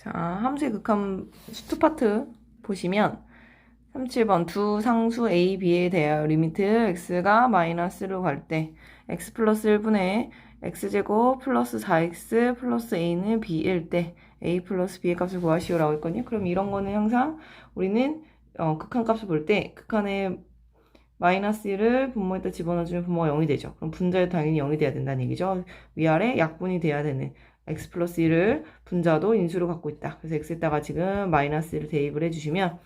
자, 함수의 극한 수투 파트 보시면 37번 두 상수 a, b에 대하여 리미트 x가 마이너스로 갈 때 x 플러스 1분의 x제곱 플러스 4x 플러스 a는 b일 때 a 플러스 b의 값을 구하시오라고 했거든요. 그럼 이런 거는 항상 우리는 극한 값을 볼 때 극한의 마이너스 1을 분모에다 집어넣어주면 분모가 0이 되죠. 그럼 분자도 당연히 0이 돼야 된다는 얘기죠. 위아래 약분이 돼야 되는 x 플러스 1을 분자도 인수로 갖고 있다. 그래서 x에다가 지금 마이너스 1을 대입을 해주시면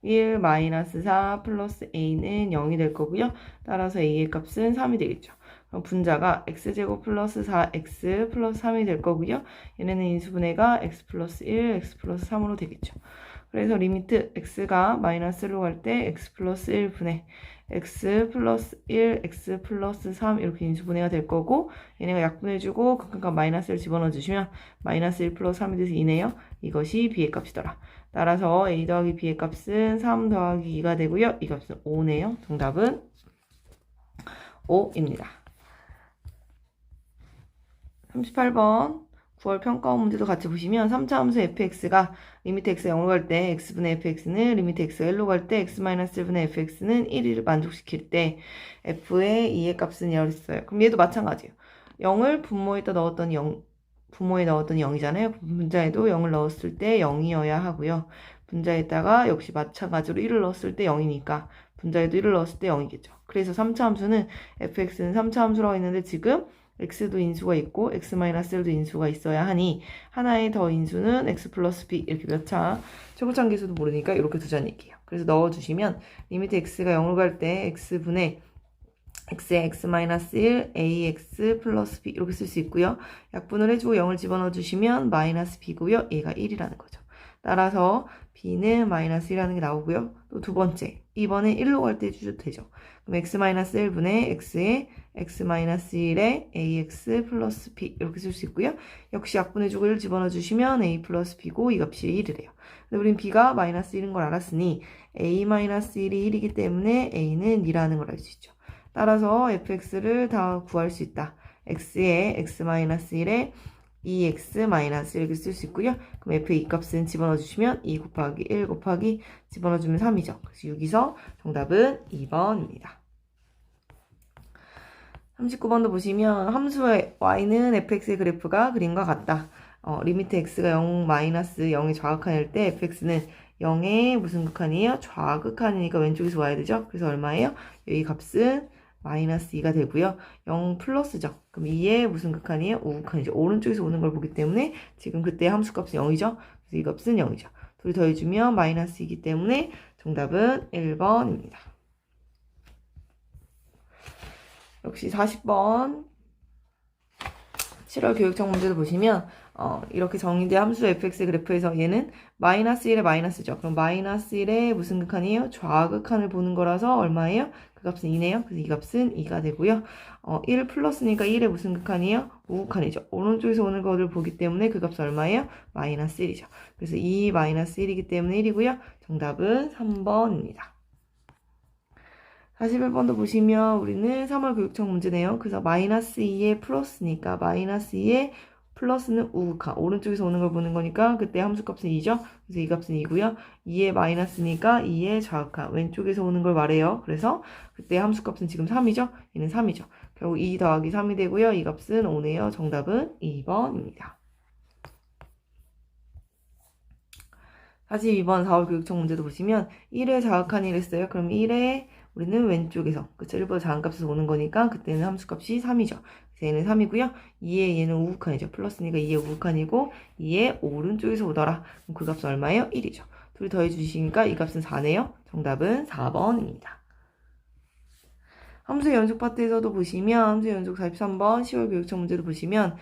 1 마이너스 4 플러스 a는 0이 될 거고요. 따라서 a의 값은 3이 되겠죠. 그럼 분자가 x제곱 플러스 4x 플러스 3이 될 거고요. 얘네는 인수분해가 x 플러스 1, x 플러스 3으로 되겠죠. 그래서 리미트 x가 마이너스로 갈 때 x 플러스 1분의 x 플러스 1, x 플러스 3 이렇게 인수분해가 될 거고 얘네가 약분해주고 극한값 마이너스를 집어넣어 주시면 마이너스 1 플러스 3이 돼서 2네요. 이것이 b의 값이더라. 따라서 a 더하기 b의 값은 3 더하기 2가 되고요. 이 값은 5네요. 정답은 5입니다. 38번 9월 평가원 문제도 같이 보시면 3차 함수 fx가 리미트 x가 0으로 갈 때 x분의 fx는 리미트 x가 1로 갈 때 x-1분의 fx는 1을 만족시킬 때 f의 2의 값은 0을 했어요. 그럼 얘도 마찬가지예요. 0을 분모에다 넣었더니 0, 분모에 넣었더니 0이잖아요. 분자에도 0을 넣었을 때 0이어야 하고요. 분자에다가 역시 마찬가지로 1을 넣었을 때 0이니까 분자에도 1을 넣었을 때 0이겠죠. 그래서 3차 함수는 fx는 3차 함수라고 했는데 지금 x도 인수가 있고 x-1도 인수가 있어야 하니 하나의 더 인수는 x 플러스 b 이렇게 몇 차 최고차함계수도 모르니까 이렇게 두자는 얘기예요. 그래서 넣어주시면 리미트 x가 0으로 갈 때 x분의 x의 x-1 ax 플러스 b 이렇게 쓸 수 있고요. 약분을 해주고 0을 집어넣어 주시면 마이너스 b고요. 얘가 1이라는 거죠. 따라서 b는 마이너스 1이라는 게 나오고요. 또 두 번째 2번에 1로 갈 때 해주셔도 되죠. 그럼 x-1분의 x의 x-1의 ax 플러스 b 이렇게 쓸 수 있고요. 역시 약분해주고 1 집어넣어 주시면 a 플러스 b고 이 값이 1이래요. 근데 우린 b가 마이너스 1인 걸 알았으니 a-1이 1이기 때문에 a는 2라는 걸 알 수 있죠. 따라서 fx를 다 구할 수 있다. x의 x-1의 2x- 이렇게 쓸 수 있고요. 그럼 f의 이 값은 집어넣어 주시면 2 곱하기 1 곱하기 집어넣어 주면 3이죠. 그래서 여기서 정답은 2번입니다. 39번도 보시면 함수의 y는 fx의 그래프가 그림과 같다. 리미트 x가 0 마이너스 0의 좌극한일 때 fx는 0의 무슨 극한이에요? 좌극한이니까 왼쪽에서 와야 되죠. 그래서 얼마예요? 여기 값은 마이너스 2가 되고요. 0 플러스죠. 그럼 2의 무슨 극한이에요? 우극한이죠. 오른쪽에서 오는 걸 보기 때문에 지금 그때 함수값은 0이죠. 그래서 이 값은 0이죠. 둘이 더해주면 마이너스 2이기 때문에 정답은 1번입니다. 역시 40번 7월 교육청 문제를 보시면 이렇게 정의된 함수 fx 그래프에서 얘는 마이너스 1의 마이너스죠. 그럼 마이너스 1의 무슨 극한이에요? 좌극한을 보는 거라서 얼마예요? 그 값은 2네요. 그래서 이 값은 2가 되고요. 1 플러스니까 1의 무슨 극한이에요? 우극한이죠. 오른쪽에서 오는 거를 보기 때문에 그 값은 얼마예요? 마이너스 1이죠. 그래서 2 마이너스 1이기 때문에 1이고요. 정답은 3번입니다. 41번도 보시면 우리는 3월 교육청 문제네요. 그래서 마이너스 2에 플러스니까 마이너스 2에 플러스는 우극한 오른쪽에서 오는 걸 보는 거니까 그때 함수값은 2죠. 그래서 이 값은 2고요. 2에 마이너스니까 2에 좌극한 왼쪽에서 오는 걸 말해요. 그래서 그때 함수값은 지금 3이죠. 얘는 3이죠. 결국 2 더하기 3이 되고요. 이 값은 5네요. 정답은 2번입니다. 42번 4월 교육청 문제도 보시면 1에 좌극한이랬어요. 그럼 1에 우리는 왼쪽에서 그쵸 1보다 작은 값에서 오는 거니까 그때는 함수값이 3이죠. 그래서 얘는 3이고요. 2에 얘는 우극한이죠. 플러스니까 2에 우극한이고 2에 오른쪽에서 오더라. 그럼 그 값은 얼마예요? 1이죠. 둘이 더해 주시니까 이 값은 4네요. 정답은 4번입니다. 함수의 연속 파트에서도 보시면 함수의 연속 43번 10월 교육청 문제도 보시면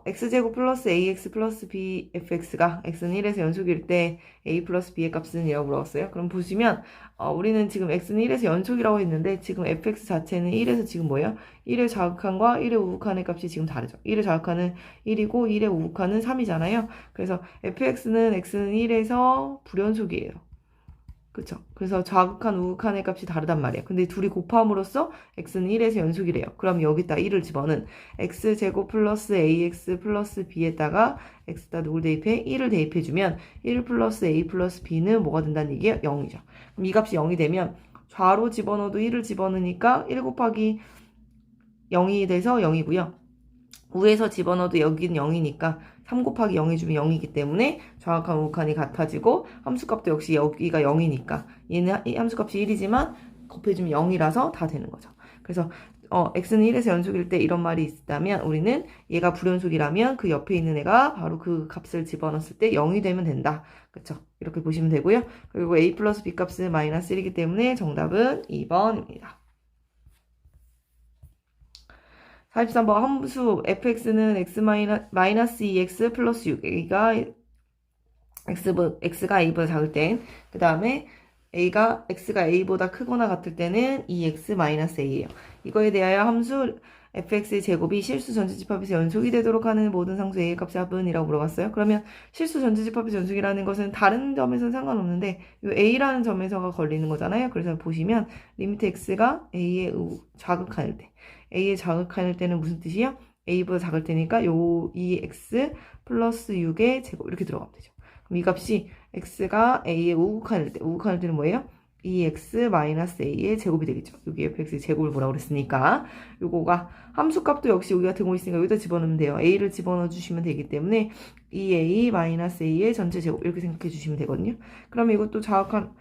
x제곱 플러스 ax 플러스 b fx가 x는 1에서 연속일 때 a 플러스 b의 값은 0이라고 물어봤어요. 그럼 보시면 우리는 지금 x는 1에서 연속이라고 했는데 지금 fx 자체는 1에서 지금 뭐예요? 1의 좌극한과 1의 우극한의 값이 지금 다르죠. 1의 좌극한은 1이고 1의 우극한은 3이잖아요. 그래서 fx는 x는 1에서 불연속이에요. 그쵸? 그래서 좌극한 우극한의 값이 다르단 말이에요. 근데 둘이 곱함으로써 x는 1에서 연속이래요. 그럼 여기다 1을 집어넣은 x제곱 플러스 ax 플러스 b에다가 x다 누굴 대입해? 1을 대입해주면 1 플러스 a 플러스 b는 뭐가 된다는 얘기예요? 0이죠. 그럼 이 값이 0이 되면 좌로 집어넣어도 1을 집어넣으니까 1 곱하기 0이 돼서 0이고요. 우에서 집어넣어도 여기는 0이니까 3 곱하기 0 해주면 0이기 때문에 좌극한 우극한이 같아지고 함수값도 역시 여기가 0이니까 얘는 함수값이 1이지만 곱해주면 0이라서 다 되는 거죠. 그래서 x는 1에서 연속일 때 이런 말이 있다면 우리는 얘가 불연속이라면 그 옆에 있는 애가 바로 그 값을 집어넣었을 때 0이 되면 된다. 그쵸? 이렇게 보시면 되고요. 그리고 a 플러스 b 값은 마이너스 1이기 때문에 정답은 2번입니다. 43번 함수 fx는 x 마이너스 2x 플러스 6 a가 x가 a보다 작을 땐 그 다음에 x가 a보다 크거나 같을 때는 2x 마이너스 a예요. 이거에 대하여 함수 fx의 제곱이 실수 전체집합에서 연속이 되도록 하는 모든 상수 a의 값의 합은이라고 물어봤어요. 그러면 실수 전체집합에서 연속이라는 것은 다른 점에서는 상관없는데 이 a라는 점에서가 걸리는 거잖아요. 그래서 보시면 리미트 x가 a의 좌극한일 때 a의 좌극한일 때는 무슨 뜻이요? a보다 작을 테니까 요 2x 플러스 6의 제곱 이렇게 들어가면 되죠. 그럼 이 값이 x가 a의 우극한일 때는 뭐예요? 2x 마이너스 a의 제곱이 되겠죠. 여기 fx의 제곱을 뭐라고 그랬으니까 요거가 함수값도 역시 여기가 등호 있으니까 여기다 집어넣으면 돼요. a를 집어넣어 주시면 되기 때문에 2a 마이너스 a의 전체 제곱 이렇게 생각해 주시면 되거든요. 그러면 이것도 좌극한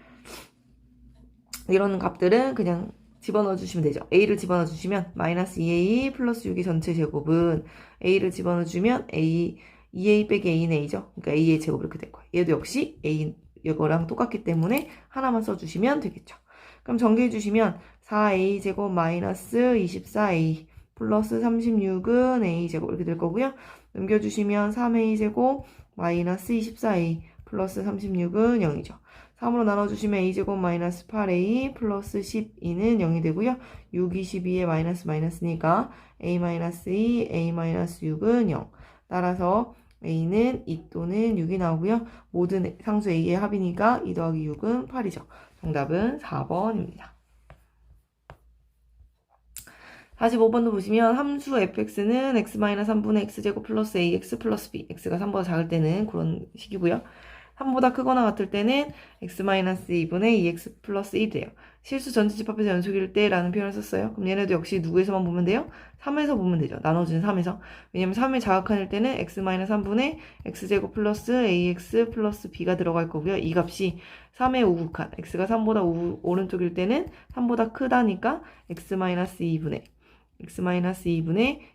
이런 값들은 그냥 집어넣어 주시면 되죠. a를 집어넣어 주시면 마이너스 2a 플러스 6의 전체 제곱은 a를 집어넣어 주면 2a 빼기 a는 a죠. 그러니까 a의 제곱 이렇게 될 거예요. 얘도 역시 a 이거랑 똑같기 때문에 하나만 써주시면 되겠죠. 그럼 전개해 주시면 4a 제곱 마이너스 24a 플러스 36은 a 제곱 이렇게 될 거고요. 넘겨주시면 3a 제곱 마이너스 24a 플러스 36은 0이죠. 3으로 나눠주시면 a제곱 마이너스 8a 플러스 12는 0이 되고요. 6, 22에 마이너스 마이너스니까 a 마이너스 2, a 마이너스 6은 0. 따라서 a는 2 또는 6이 나오고요. 모든 상수 a의 합이니까 2 더하기 6은 8이죠. 정답은 4번입니다. 45번도 보시면 함수 fx는 x-3분의 x제곱 플러스 ax 플러스 b x가 3보다 작을 때는 그런 식이고요. 3보다 크거나 같을 때는 x-2분의 2x 플러스 1이에요. 실수 전체 집합에서 연속일 때라는 표현을 썼어요. 그럼 얘네도 역시 누구에서만 보면 돼요? 3에서 보면 되죠. 나눠주는 3에서. 왜냐면 3의 좌극한일 때는 x-3분의 x제곱 플러스 ax 플러스 b가 들어갈 거고요. 이 값이 3의 우극한, x가 3보다 오른쪽일 때는 3보다 크다니까 x-2분의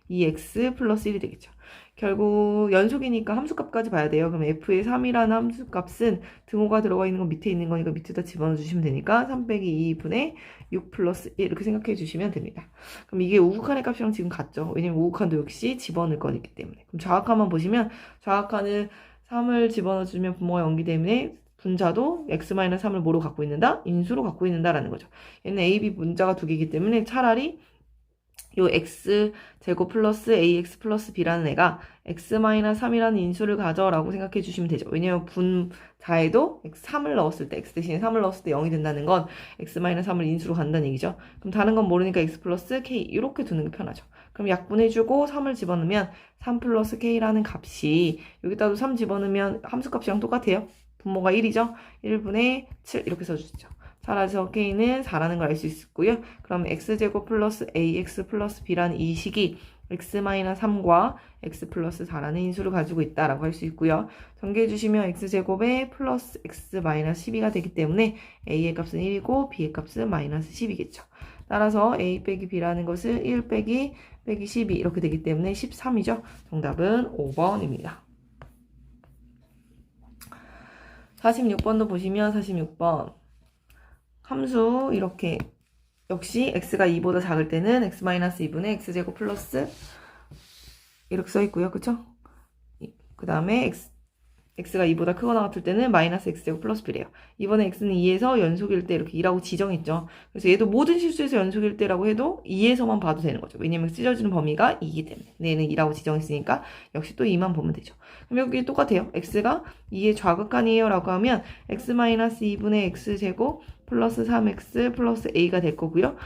2x 플러스 1이 되겠죠. 결국 연속이니까 함수값까지 봐야 돼요. 그럼 f의 3이라는 함수값은 등호가 들어가 있는 건 밑에 있는 거니까 밑에다 집어넣어 주시면 되니까 3 빼기 2분의 6 플러스 1 이렇게 생각해 주시면 됩니다. 그럼 이게 우극한의 값이랑 지금 같죠. 왜냐면 우극한도 역시 집어넣을 거기 때문에. 그럼 좌극한만 보시면 좌극한은 3을 집어넣어 주면 분모가 0이기 때문에 분자도 x-3을 뭐로 갖고 있는다? 인수로 갖고 있는다라는 거죠. 얘는 a, b 분자가 두 개이기 때문에 차라리 요 x 제곱 플러스 ax 플러스 b라는 애가 x-3이라는 인수를 가져라고 생각해 주시면 되죠. 왜냐면 분자에도 3을 넣었을 때 x 대신에 3을 넣었을 때 0이 된다는 건 x-3을 인수로 간다는 얘기죠. 그럼 다른 건 모르니까 x 플러스 k 이렇게 두는 게 편하죠. 그럼 약분해주고 3을 집어넣으면 3 플러스 k라는 값이 여기다도 3 집어넣으면 함수값이랑 똑같아요. 분모가 1이죠. 1분의 7 이렇게 써주죠. 따라서 k는 4라는 걸 알 수 있고요. 그럼 x제곱 플러스 ax 플러스 b라는 이 식이 x-3과 x 플러스 4라는 인수를 가지고 있다라고 할 수 있고요. 전개해 주시면 x제곱에 플러스 x-12가 되기 때문에 a의 값은 1이고 b의 값은 마이너스 10이겠죠. 따라서 a 빼기 b라는 것은 1 빼기 12 이렇게 되기 때문에 13이죠. 정답은 5번입니다. 46번도 보시면 46번 함수 이렇게 역시 x가 2보다 작을 때는 x-2분의 x제곱 플러스 이렇게 써 있고요. 그쵸? 그 다음에 x가 2보다 크거나 같을 때는 마이너스 x제곱 플러스 b래요. 이번에 x는 2에서 연속일 때 이렇게 2라고 지정했죠. 그래서 얘도 모든 실수에서 연속일 때라고 해도 2에서만 봐도 되는 거죠. 왜냐면 찢어지는 범위가 2이기 때문에. 근데 얘는 2라고 지정했으니까 역시 또 2만 보면 되죠. 그럼 여기 똑같아요. x가 2의 좌극한이에요 라고 하면 x-2분의 x제곱 플러스 3x 플러스 a가 될 거고요.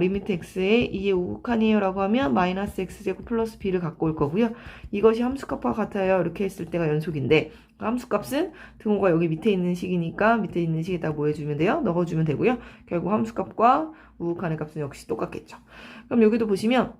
리미트 x의 2의 우극한이에요 라고 하면 마이너스 x제곱 플러스 b를 갖고 올 거고요. 이것이 함수값과 같아요. 이렇게 했을 때가 연속인데 함수값은 등호가 여기 밑에 있는 식이니까 밑에 있는 식에다 뭐 해주면 돼요? 넣어주면 되고요. 결국 함수값과 우극한의 값은 역시 똑같겠죠. 그럼 여기도 보시면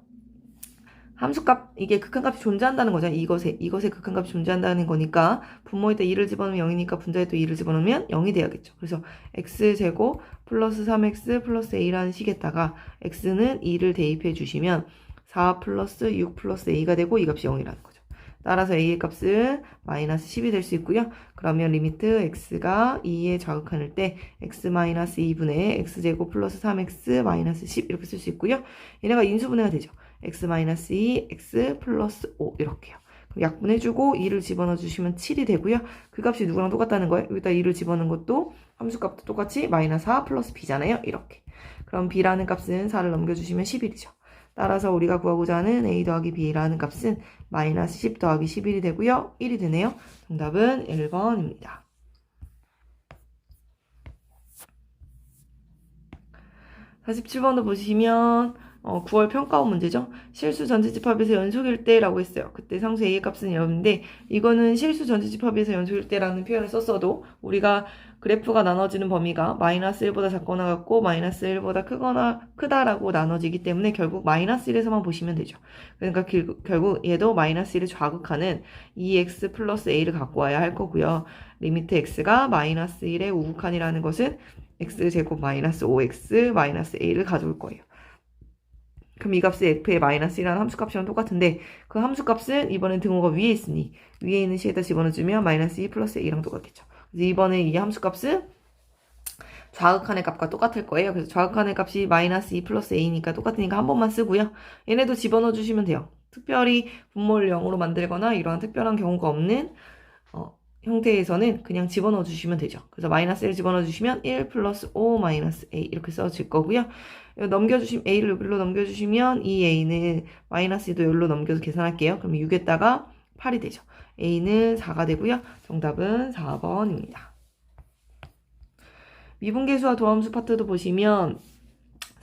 함수값, 이게 극한값이 존재한다는 거죠. 이것에 극한값이 존재한다는 거니까 분모에다 2를 집어넣으면 0이니까 분자에 또 2를 집어넣으면 0이 돼야겠죠. 그래서 x제곱 플러스 3x 플러스 a라는 식에다가 x는 2를 대입해 주시면 4 플러스 6 플러스 a가 되고 이 값이 0이라는 거죠. 따라서 a의 값은 마이너스 10이 될 수 있고요. 그러면 리미트 x가 2에 좌극한일 때 x 마이너스 2분의 x제곱 플러스 3x 마이너스 10 이렇게 쓸 수 있고요. 얘네가 인수분해가 되죠. x-2, x 플러스 5 이렇게요. 그럼 약분해주고 2를 집어넣어 주시면 7이 되고요. 그 값이 누구랑 똑같다는 거예요? 여기다 2를 집어넣은 것도 함수값도 똑같이 마이너스 4 플러스 b잖아요. 이렇게. 그럼 b라는 값은 4를 넘겨주시면 11이죠. 따라서 우리가 구하고자 하는 a 더하기 b라는 값은 마이너스 10 더하기 11이 되고요. 1이 되네요. 정답은 1번입니다. 47번도 보시면 9월 평가원 문제죠. 실수 전체집합에서 연속일 때라고 했어요. 그때 상수 A의 값은 0인데 이거는 실수 전체집합에서 연속일 때라는 표현을 썼어도 우리가 그래프가 나눠지는 범위가 마이너스 1보다 작거나 같고 마이너스 1보다 크다라고 나눠지기 때문에 결국 마이너스 1에서만 보시면 되죠. 그러니까 결국 얘도 마이너스 1의 좌극하는 2x 플러스 a를 갖고 와야 할 거고요. 리미트 x가 마이너스 1의 우극한이라는 것은 x제곱 마이너스 5x 마이너스 a를 가져올 거예요. 그럼 이 값이 f의 마이너스 1이라는 함수값이랑 똑같은데 그 함수값은 이번엔 등호가 위에 있으니 위에 있는 식에다 집어넣어주면 마이너스 2 플러스 a랑 똑같겠죠. 그래서 이번에 이 함수값은 좌극한의 값과 똑같을 거예요. 그래서 좌극한의 값이 마이너스 2 플러스 a니까 똑같으니까 한 번만 쓰고요. 얘네도 집어넣어주시면 돼요. 특별히 분모를 0으로 만들거나 이러한 특별한 경우가 없는 형태에서는 그냥 집어넣어 주시면 되죠. 그래서 마이너스 1 집어넣어 주시면 1 플러스 5 마이너스 a 이렇게 써질 거고요. 넘겨주시면 a를 여기로 넘겨주시면 이 a는 마이너스 2도 여기로 넘겨서 계산할게요. 그럼 6에다가 8이 되죠. a는 4가 되고요. 정답은 4번입니다. 미분계수와 도함수 파트도 보시면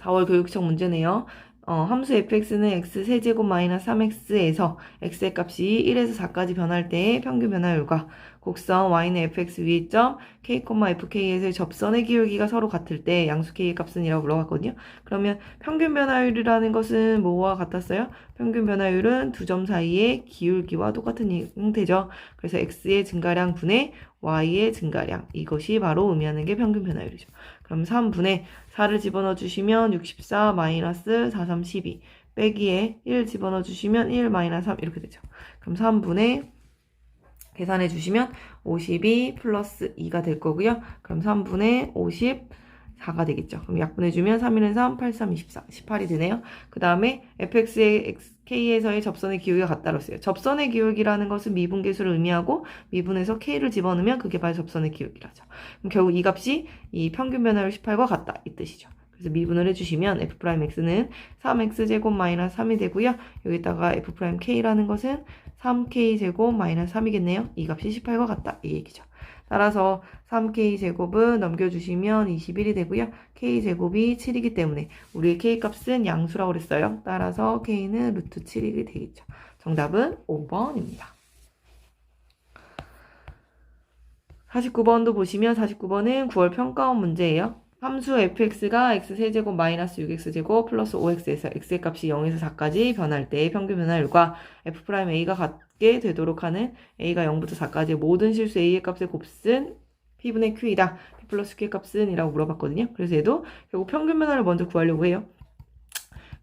4월 교육청 문제네요. 함수 fx는 x 세제곱 마이너스 3x에서 x의 값이 1에서 4까지 변할 때의 평균 변화율과 곡선 y는 fx 위의 점 k, fk에서의 접선의 기울기가 서로 같을 때 양수 k의 값은 이라고 물어봤거든요. 그러면 평균 변화율이라는 것은 뭐와 같았어요? 평균 변화율은 두 점 사이의 기울기와 똑같은 형태죠. 그래서 x의 증가량 분의 y의 증가량, 이것이 바로 의미하는 게 평균 변화율이죠. 그럼 3분의 4를 집어넣어 주시면 64 마이너스 4, 3, 12 빼기에 1 집어넣어 주시면 1 마이너스 3 이렇게 되죠. 그럼 3분의 계산해 주시면 52 플러스 2가 될 거고요. 그럼 3분의 54가 되겠죠. 그럼 약분해 주면 3, 1은 3, 8, 3, 24, 18이 되네요. 그 다음에 fx의 k에서의 접선의 기울기가 같다고 했어요. 접선의 기울기라는 것은 미분계수를 의미하고 미분에서 k를 집어넣으면 그게 바로 접선의 기울기라죠. 그럼 결국 이 값이 이 평균 변화율 18과 같다 이 뜻이죠. 그래서 미분을 해주시면 f'x는 3x제곱 마이너스 3이 되고요. 여기다가 f'k라는 것은 3k제곱 마이너스 3이겠네요. 이 값이 18과 같다 이 얘기죠. 따라서 3k제곱은 넘겨주시면 21이 되고요. k제곱이 7이기 때문에 우리의 k값은 양수라고 그랬어요. 따라서 k는 루트 7이 되겠죠. 정답은 5번입니다. 49번도 보시면 49번은 9월 평가원 문제예요. 함수 fx가 x세제곱 마이너스 6x제곱 플러스 5x에서 x의 값이 0에서 4까지 변할 때의 평균 변화율과 f'a가 같게 되도록 하는 a가 0부터 4까지의 모든 실수 a의 값의 곱은 p분의 q이다. p 플러스 q의 값은 이라고 물어봤거든요. 그래서 얘도 결국 평균 변화를 먼저 구하려고 해요.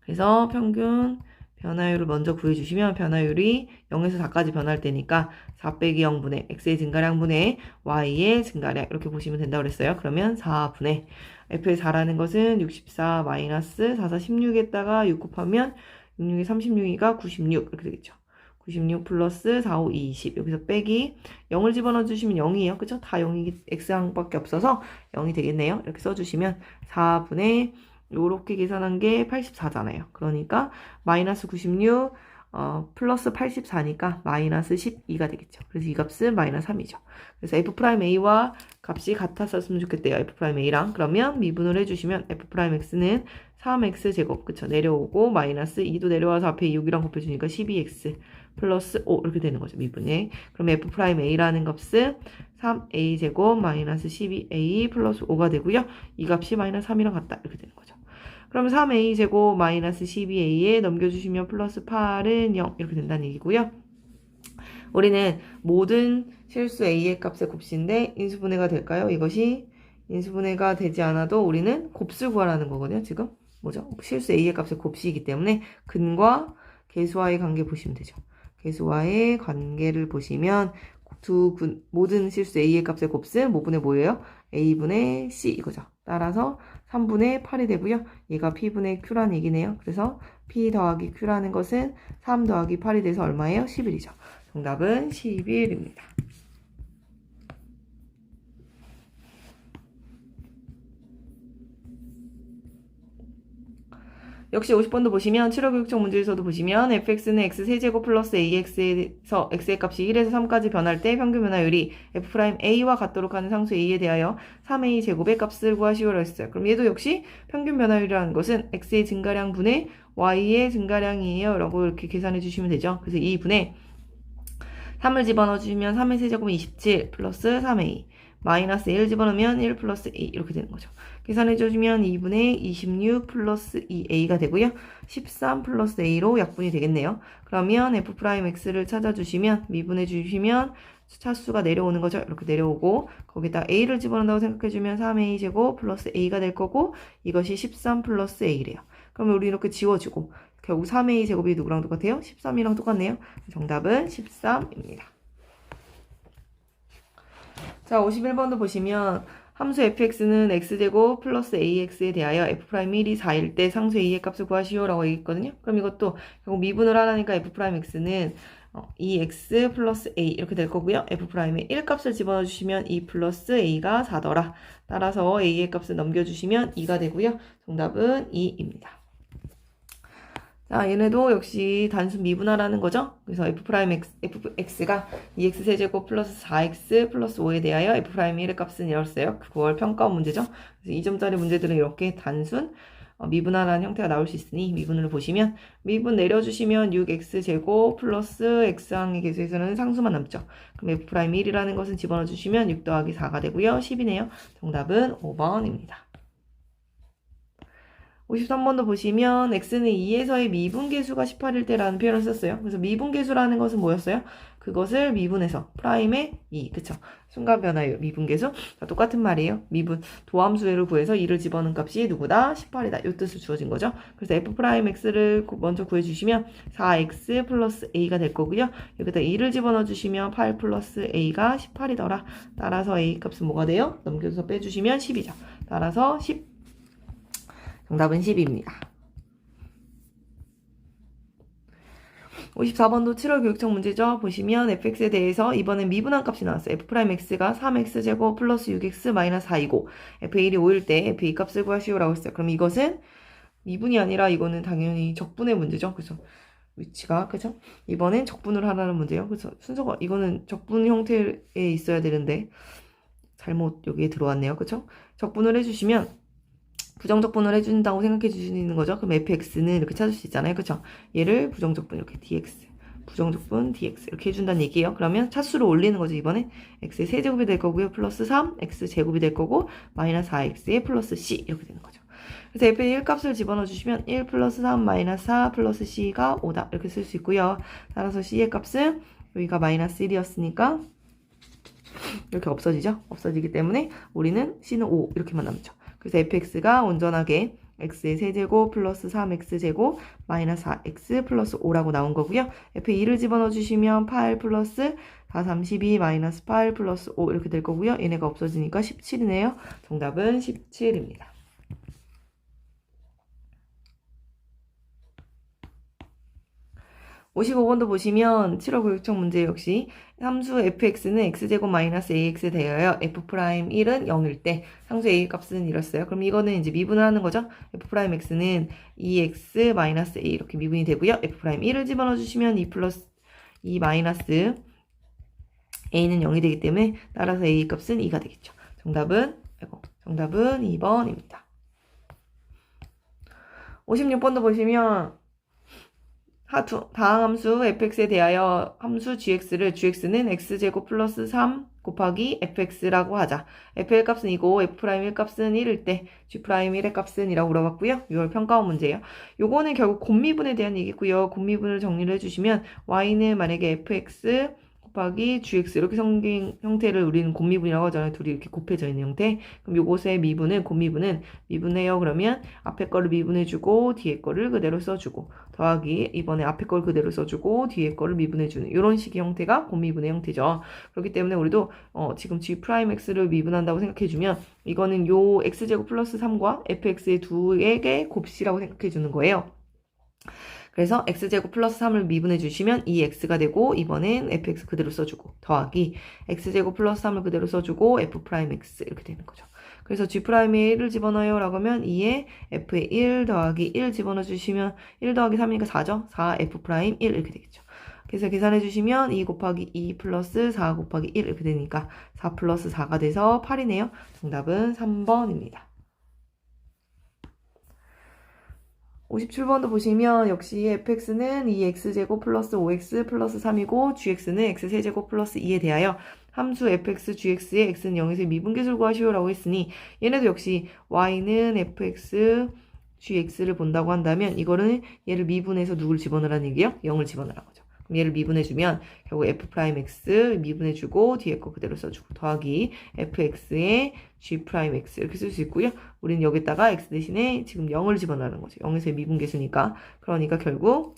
그래서 평균 변화율을 먼저 구해주시면 변화율이 0에서 4까지 변할 때니까 4 빼기 0분의 x의 증가량 분의 y의 증가량 이렇게 보시면 된다고 그랬어요. 그러면 4분의 f의 4라는 것은 64 마이너스 4, 4, 16에다가 6 곱하면 66이 36이가 96 이렇게 되겠죠. 96 플러스 4, 5, 20. 여기서 빼기 0을 집어넣어 주시면 0이에요. 그쵸? 다 0이 x항밖에 없어서 0이 되겠네요. 이렇게 써주시면 4분의 요렇게 계산한 게 84잖아요. 그러니까 마이너스 96 플러스 84니까 마이너스 12가 되겠죠. 그래서 이 값은 마이너스 3이죠. 그래서 f'a와 값이 같았었으면 좋겠대요. f'a랑. 그러면 미분을 해주시면 f'x는 3x제곱, 그쵸? 내려오고 마이너스 2도 내려와서 앞에 6이랑 곱해주니까 12x 플러스 5 이렇게 되는 거죠. 미분에. 그럼 f'a라는 값은 3a제곱 마이너스 12a 플러스 5가 되고요. 이 값이 마이너스 3이랑 같다. 이렇게 되는 거죠. 그럼 3a제곱 마이너스 12a에 넘겨주시면 플러스 8은 0 이렇게 된다는 얘기고요. 우리는 모든 실수 a의 값의 곱수인데 인수분해가 될까요? 이것이 인수분해가 되지 않아도 우리는 곱수 구하라는 거거든요. 지금 뭐죠? 실수 a의 값의 곱수이기 때문에 근과 계수와의 관계 보시면 되죠. 계수와의 관계를 보시면 모든 실수 a의 값의 곱수 뭐분의 뭐예요? a분의 c 이거죠. 따라서 3분의 8이 되고요. 얘가 p분의 q라는 얘기네요. 그래서 p 더하기 q라는 것은 3 더하기 8이 돼서 얼마예요? 11이죠. 정답은 11입니다. 역시 50번도 보시면 7호 교육청 문제에서도 보시면 fx는 x세제곱 플러스 ax에서 x의 값이 1에서 3까지 변할 때 평균 변화율이 f'a와 같도록 하는 상수 a에 대하여 3a 제곱의 값을 구하시오라고 했어요. 그럼 얘도 역시 평균 변화율이라는 것은 x의 증가량 분의 y의 증가량이에요 라고 이렇게 계산해 주시면 되죠. 그래서 2분의 3을 집어넣어 주시면 3의 세제곱은 27 플러스 3a 마이너스 1 집어넣으면 1 플러스 a 이렇게 되는 거죠. 계산해주시면 2분의 26 플러스 2a가 되고요. 13 플러스 a로 약분이 되겠네요. 그러면 f'x를 찾아주시면 미분해주시면 차수가 내려오는 거죠. 이렇게 내려오고 거기다 a를 집어넣는다고 생각해주면 3a 제곱 플러스 a가 될 거고 이것이 13 플러스 a래요. 그러면 우리 이렇게 지워주고 결국 3a 제곱이 누구랑 똑같아요? 13이랑 똑같네요. 정답은 13입니다. 자, 51번도 보시면 함수 fx는 x제곱 플러스 ax에 대하여 f'1이 4일 때 상수 a의 값을 구하시오라고 얘기했거든요. 그럼 이것도 결국 미분을 하라니까 f'x는 2x 플러스 a 이렇게 될 거고요. f'의 1값을 집어넣어 주시면 2 플러스 a가 4더라. 따라서 a의 값을 넘겨주시면 2가 되고요. 정답은 2입니다. 자, 얘네도 역시 단순 미분하라는 거죠. 그래서 fx가 2x 세제곱 플러스 4x 플러스 5에 대하여 f'의 1의 값은 이렇어요. 9월 평가원 문제죠. 그래서 2점짜리 문제들은 이렇게 단순 미분하라는 형태가 나올 수 있으니 미분을 보시면 미분 내려주시면 6x 제곱 플러스 x항의 계수에서는 상수만 남죠. 그럼 f'의 1이라는 것은 집어넣어 주시면 6 더하기 4가 되고요. 10이네요. 정답은 5번입니다. 53번도 보시면 x는 2에서의 미분계수가 18일 때라는 표현을 썼어요. 그래서 미분계수라는 것은 뭐였어요? 그것을 미분해서 프라임의 2, 그쵸? 순간변화율, 미분계수. 다 똑같은 말이에요. 미분, 도함수를 구해서 2를 집어넣은 값이 누구다? 18이다. 이 뜻을 주어진 거죠. 그래서 f'x를 먼저 구해주시면 4x 플러스 a가 될 거고요. 여기다 2를 집어넣어 주시면 8 플러스 a가 18이더라. 따라서 a 값은 뭐가 돼요? 넘겨서 빼주시면 10이죠. 따라서 10. 정답은 10입니다. 54번도 7월 교육청 문제죠. 보시면 fx에 대해서 이번엔 미분한 값이 나왔어요. f'x가 3x제곱 플러스 6x 마이너스 4이고 f1이 5일 때 f2 값을 구하시오라고 했어요. 그럼 이것은 미분이 아니라 이거는 당연히 적분의 문제죠. 그래서 위치가 그죠? 이번엔 적분을 하라는 문제예요. 그래서 순서가 이거는 적분 형태에 있어야 되는데 잘못 여기에 들어왔네요. 그죠? 적분을 해주시면 부정적분을 해준다고 생각해 주시는 거죠. 그럼 fx는 이렇게 찾을 수 있잖아요. 그쵸? 얘를 부정적분 이렇게 dx, 부정적분 dx 이렇게 해준다는 얘기예요. 그러면 차수를 올리는 거죠. 이번에 x의 세제곱이 될 거고요. 플러스 3, x 제곱이 될 거고 마이너스 4x의 플러스 c 이렇게 되는 거죠. 그래서 f의 1값을 집어넣어 주시면 1 플러스 3 마이너스 4 플러스 c가 5다 이렇게 쓸 수 있고요. 따라서 c의 값은 여기가 마이너스 1이었으니까 이렇게 없어지죠. 없어지기 때문에 우리는 c는 5 이렇게만 남죠. 그래서 fx가 온전하게 x의 세제곱 플러스 3x제곱 마이너스 4x 플러스 5라고 나온 거고요. f2를 집어넣어 주시면 8 플러스 4, 32 마이너스 8 플러스 5 이렇게 될 거고요. 얘네가 없어지니까 17이네요. 정답은 17입니다. 55번도 보시면 7호 교육청 문제 역시 함수 fx는 x제곱 마이너스 ax 되어요. f'1은 0일 때 상수 a 값은 이랬어요. 그럼 이거는 이제 미분을 하는 거죠. f'x는 2x 마이너스 a 이렇게 미분이 되고요. f'1을 집어넣어 주시면 2 플러스 2 마이너스 a는 0이 되기 때문에 따라서 a 값은 2가 되겠죠. 정답은 2번입니다. 56번도 보시면 다항함수 fx에 대하여 함수 gx는 x제곱 플러스 3 곱하기 fx라고 하자. fl 값은 2고 f'1 값은 1일 때 g'1의 값은 이라고 물어봤고요. 6월 평가원 문제예요. 요거는 결국 곱미분에 대한 얘기고요. 곱미분을 정리를 해주시면 y는 만약에 fx 곱하기 gx 이렇게 생긴 형태를 우리는 곱미분이라고 하잖아요. 둘이 이렇게 곱해져 있는 형태. 그럼 요것의 곱미분은 미분해요. 그러면 앞에 거를 미분해주고 뒤에 거를 그대로 써주고 더하기 이번에 앞에 걸 그대로 써주고 뒤에 거를 미분해주는 이런 식의 형태가 곱미분의 형태죠. 그렇기 때문에 우리도 지금 g'x를 미분한다고 생각해주면 이거는 요 x제곱 플러스 3과 fx의 두 개의 곱씨라고 생각해주는 거예요. 그래서 x제곱 플러스 3을 미분해 주시면 2x가 되고 이번엔 fx 그대로 써주고 더하기 x제곱 플러스 3을 그대로 써주고 f'x 이렇게 되는 거죠. 그래서 g'의 1을 집어넣어요 라고 하면 2에 f의 1 더하기 1 집어넣어 주시면 1 더하기 3이니까 4죠. 4 f'1 이렇게 되겠죠. 그래서 계산해 주시면 2 곱하기 2 플러스 4 곱하기 1 이렇게 되니까 4 플러스 4가 돼서 8이네요. 정답은 3번입니다. 57번도 보시면 역시 fx는 2x제곱 플러스 5x 플러스 3이고 gx는 x세제곱 플러스 2에 대하여 함수 fx, gx의 x는 0에서 미분계수를 구하시오 라고 했으니 얘네도 역시 y는 fx, gx를 본다고 한다면 이거는 얘를 미분해서 누굴 집어넣으라는 얘기예요? 0을 집어넣으라는 거죠. 그럼 얘를 미분해주면 결국 f'x 미분해주고 뒤에 거 그대로 써주고 더하기 fx에 g'x 이렇게 쓸 수 있고요. 우리는 여기다가 x 대신에 지금 0을 집어넣는 거죠. 0에서 미분계수니까. 그러니까 결국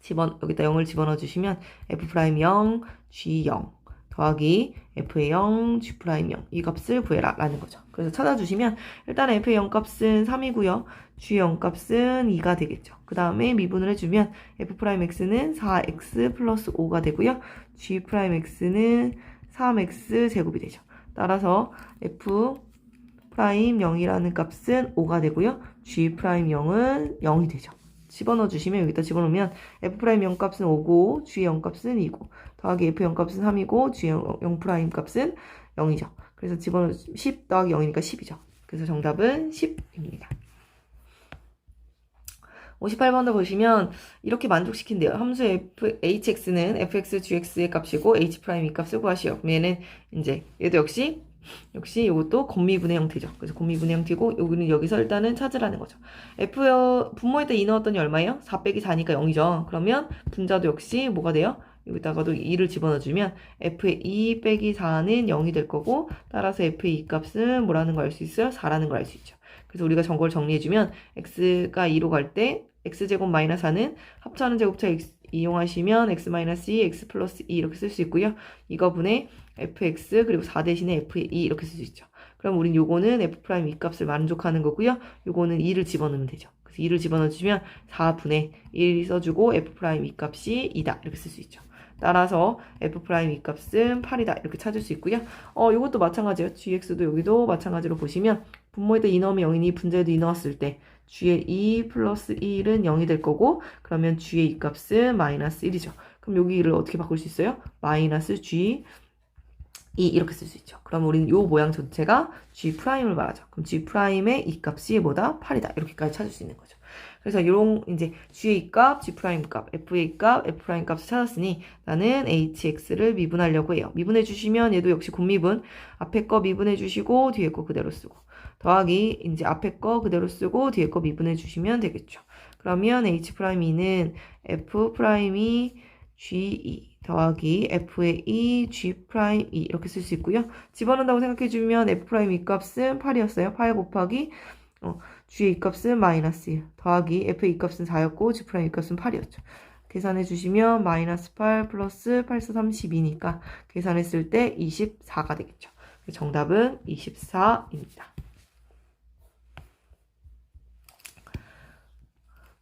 여기다 0을 집어넣어 주시면 f'0, g0 더하기 f의 0, g'0 이 값을 구해라 라는 거죠. 그래서 찾아주시면 일단 f의 0 값은 3이고요. g 0 값은 2가 되겠죠. 그 다음에 미분을 해주면 f'x는 4x 플러스 5가 되고요. g'x는 3x 제곱이 되죠. 따라서 f'0이라는 값은 5가 되고요. g'0은 0이 되죠. 집어넣어 주시면 여기다 집어넣으면 f'0 값은 5고 g 0 값은 2고 더하기 f 0 값은 3이고 g 0 프라임 값은 0이죠. 그래서 집어넣으면 10 더하기 0이니까 10이죠. 그래서 정답은 10입니다. 58번도 보시면 이렇게 만족시킨대요. 함수 hx는 fx, gx의 값이고 h'이 값을 구하시오. 그럼 얘는 이제 얘도 역시 이것도 곱미분의 형태죠. 그래서 곱미분의 형태고 여기는 여기서 일단은 찾으라는 거죠. 분모에다 2 넣었더니 얼마예요? 4 빼기 4니까 0이죠. 그러면 분자도 역시 뭐가 돼요? 여기다가도 2를 집어넣어주면 f의 2 빼기 4는 0이 될 거고 따라서 f의 2 값은 뭐라는 걸 알 수 있어요? 4라는 걸 알 수 있죠. 그래서 우리가 저걸 정리해주면 x가 2로 갈 때 x제곱 마이너스 4는 합쳐하는 제곱차 이용하시면 x 마이너스 2, x 플러스 2 이렇게 쓸 수 있고요. 이거분의 fx 그리고 4 대신에 f의 2 이렇게 쓸 수 있죠. 그럼 우린 요거는 f' 이 값을 만족하는 거고요. 요거는 2를 집어넣으면 되죠. 그래서 2를 집어넣어주면 4분의 1 써주고 f' 이 값이 2다 이렇게 쓸 수 있죠. 따라서 f' 이 값은 8이다 이렇게 찾을 수 있고요. 요것도 마찬가지예요. gx도 여기도 마찬가지로 보시면 분모에다 2 넣으면 0이니 분자에도 2 넣었을 때 g의 2 플러스 1은 0이 될 거고 그러면 g의 이 값은 마이너스 1이죠. 그럼 여기를 어떻게 바꿀 수 있어요? 마이너스 g 2 이렇게 쓸 수 있죠. 그럼 우리는 요 모양 전체가 g'을 말하죠. 그럼 g'의 이 값이 뭐다? 8이다. 이렇게까지 찾을 수 있는 거죠. 그래서 이런 이제 g의 값, g'의 값, f의 값, f'의 값을 찾았으니 나는 hx를 미분하려고 해요. 미분해 주시면 얘도 역시 곱미분. 앞에 거 미분해 주시고 뒤에 거 그대로 쓰고 더하기 이제 앞에 거 그대로 쓰고 뒤에 거 미분해 주시면 되겠죠. 그러면 h'는 f'이 g2 더하기 f의 2 g'2 이렇게 쓸 수 있고요. 집어넣는다고 생각해주면 f'이 값은 8이었어요. 8 곱하기 g의 값은 마이너스 1 더하기 f의 값은 4였고 g'의 값은 8이었죠. 계산해주시면 마이너스 8 플러스 8, 4, 32니까 계산했을 때 24가 되겠죠. 정답은 24입니다.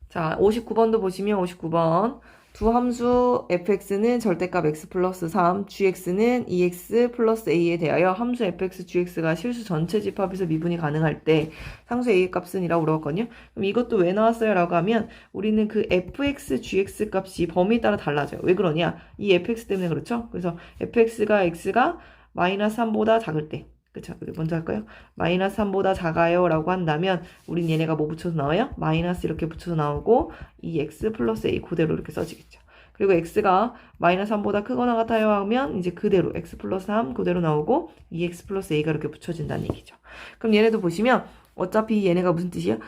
자, 59번도 보시면 59번 두 함수 fx는 절대값 x 플러스 3, gx는 2x 플러스 a에 대하여 함수 fx, gx가 실수 전체 집합에서 미분이 가능할 때 상수 a의 값은 이라고 물어봤거든요. 그럼 이것도 왜 나왔어요? 라고 하면 우리는 그 fx, gx 값이 범위에 따라 달라져요. 왜 그러냐? 이 fx 때문에 그렇죠? 그래서 fx가 x가 마이너스 3보다 작을 때, 그쵸? 먼저 할까요? 마이너스 3보다 작아요 라고 한다면 우린 얘네가 뭐 붙여서 나와요? 마이너스 이렇게 붙여서 나오고 이 x 플러스 a 그대로 이렇게 써지겠죠. 그리고 x가 마이너스 3보다 크거나 같아요 하면 이제 그대로 x 플러스 3 그대로 나오고 2x 플러스 a가 이렇게 붙여진다는 얘기죠. 그럼 얘네도 보시면 어차피 얘네가 무슨 뜻이야?